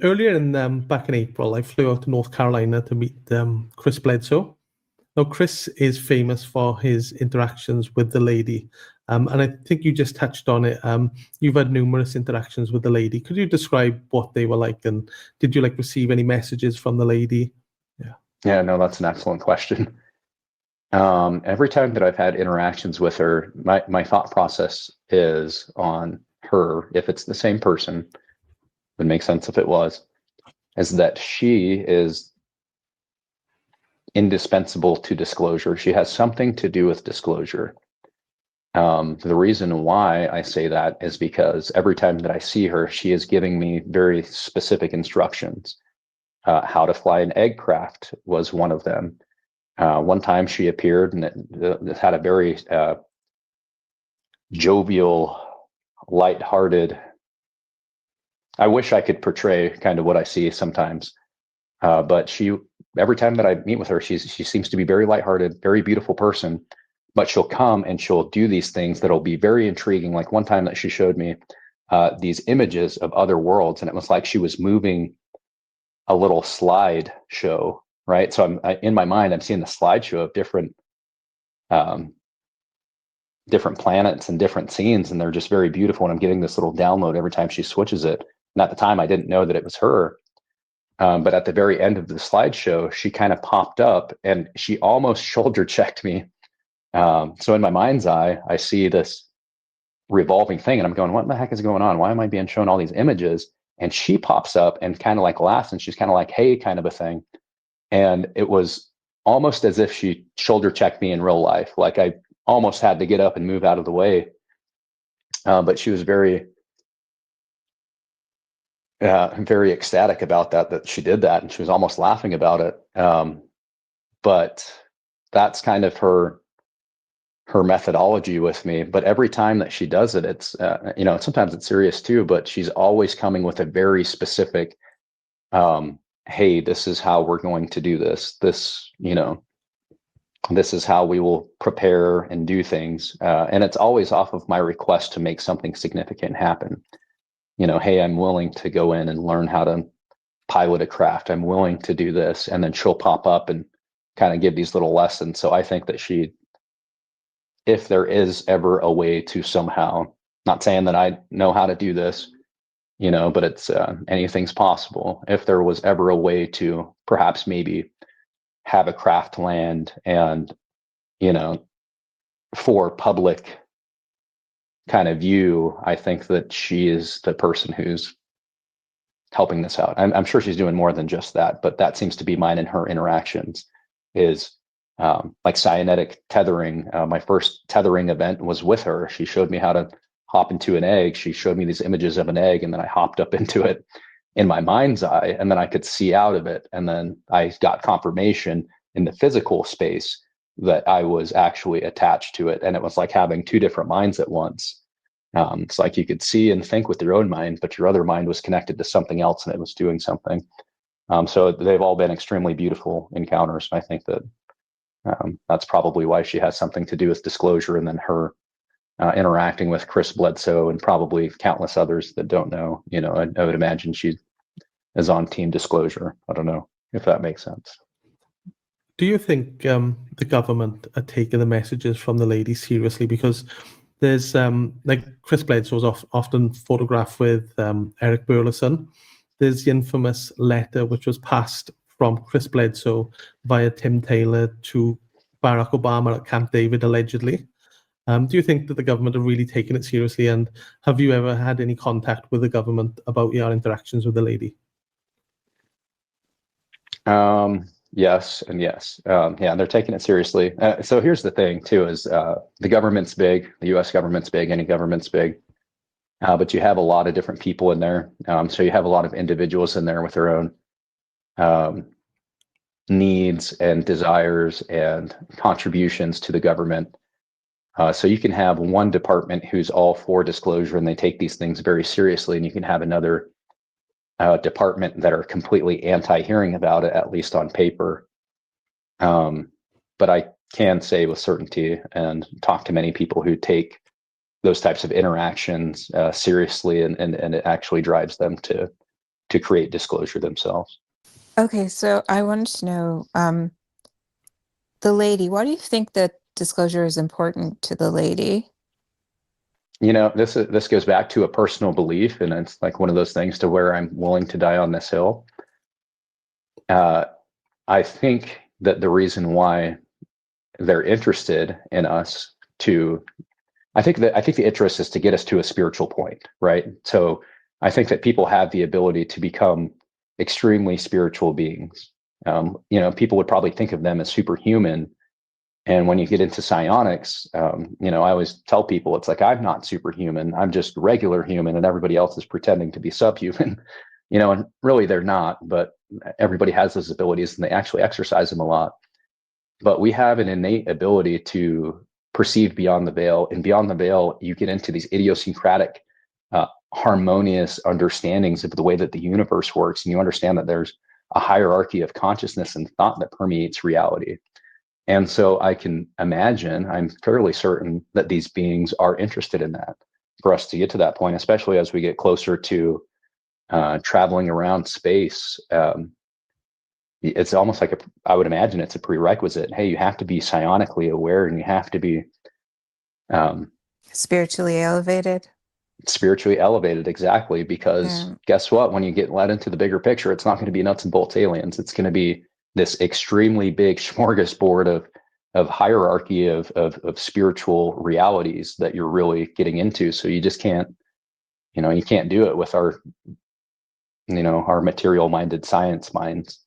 Earlier back in April, I flew out to North Carolina to meet Chris Bledsoe. Now, Chris is famous for his interactions with the lady, and I think you just touched on it. You've had numerous interactions with the lady. Could you describe what they were like, and did you receive any messages from the lady? Yeah. Yeah, no, that's an excellent question. Every time that I've had interactions with her, my thought process is on her, if it's the same person, would make sense if it was, is that she is indispensable to disclosure. She has something to do with disclosure. The reason why I say that is because every time that I see her, she is giving me very specific instructions. How to fly an egg craft was one of them. One time she appeared and it had a very jovial, lighthearted. I wish I could portray kind of what I see sometimes, but every time that I meet with her, she seems to be very lighthearted, very beautiful person. But she'll come and she'll do these things that'll be very intriguing. Like one time that she showed me these images of other worlds, and it was like she was moving a little slide show, right? So in my mind, I'm seeing the slideshow of different planets and different scenes, and they're just very beautiful. And I'm getting this little download every time she switches it. And at the time, I didn't know that it was her. But at the very end of the slideshow, she kind of popped up and she almost shoulder checked me. So in my mind's eye, I see this revolving thing and I'm going, what the heck is going on? Why am I being shown all these images? And she pops up and kind of laughs and she's kind of like, hey, kind of a thing. And it was almost as if she shoulder checked me in real life. Like I almost had to get up and move out of the way. But she was very ecstatic about that she did that. And she was almost laughing about it. But that's kind of her methodology with me. But every time that she does it, it's, sometimes it's serious too, but she's always coming with a very specific, hey, this is how we're going to do this. This is how we will prepare and do things. And it's always off of my request to make something significant happen. Hey, I'm willing to go in and learn how to pilot a craft. I'm willing to do this. And then she'll pop up and kind of give these little lessons. So I think that if there is ever a way to somehow, not saying that I know how to do this, but it's anything's possible. If there was ever a way to perhaps maybe have a craft land and, for public kind of view, I think that she is the person who's helping this out. I'm sure she's doing more than just that, but that seems to be mine in her interactions is like cyanidic tethering. My first tethering event was with her. She showed me how to hop into an egg. She showed me these images of an egg and then I hopped up into it in my mind's eye and then I could see out of it. And then I got confirmation in the physical space that I was actually attached to it. And it was like having two different minds at once. It's like you could see and think with your own mind, but your other mind was connected to something else and it was doing something. So they've all been extremely beautiful encounters. And I think that that's probably why she has something to do with disclosure and then her interacting with Chris Bledsoe and probably countless others that don't know. I would imagine she is on team disclosure. I don't know if that makes sense. Do you think the government are taking the messages from the lady seriously? Because there's Chris Bledsoe's often photographed with Eric Burleson. There's the infamous letter which was passed from Chris Bledsoe via Tim Taylor to Barack Obama at Camp David, allegedly. Do you think that the government are really taking it seriously? And have you ever had any contact with the government about your interactions with the lady? Yes and yes. Yeah, they're taking it seriously. So here's the thing too, is the government's big, the US government's big, any government's big, but you have a lot of different people in there. So you have a lot of individuals in there with their own needs and desires and contributions to the government. So you can have one department who's all for disclosure and they take these things very seriously, and you can have another department that are completely anti-hearing about it, at least on paper. But I can say with certainty and talk to many people who take those types of interactions seriously, and it actually drives them to to create disclosure themselves. Okay, so I wanted to know, the lady, why do you think that disclosure is important to the lady? This goes back to a personal belief, and it's like one of those things to where I'm willing to die on this hill. I think that the reason why they're interested in us I think the interest is to get us to a spiritual point, right? So I think that people have the ability to become extremely spiritual beings. People would probably think of them as superhuman. And when you get into psionics, I always tell people, it's like, I'm not superhuman. I'm just regular human, and everybody else is pretending to be subhuman, and really they're not, but everybody has those abilities and they actually exercise them a lot. But we have an innate ability to perceive beyond the veil, and beyond the veil, you get into these idiosyncratic, harmonious understandings of the way that the universe works. And you understand that there's a hierarchy of consciousness and thought that permeates reality. And so I can imagine, I'm fairly certain that these beings are interested in that for us to get to that point, especially as we get closer to traveling around space. It's almost like I would imagine it's a prerequisite. Hey, you have to be psionically aware, and you have to be Spiritually elevated. Spiritually elevated, exactly. Because guess what? When you get let into the bigger picture, it's not going to be nuts and bolts aliens. It's going to be this extremely big smorgasbord of hierarchy of spiritual realities that you're really getting into. So you just can't, you can't do it with our material minded science minds.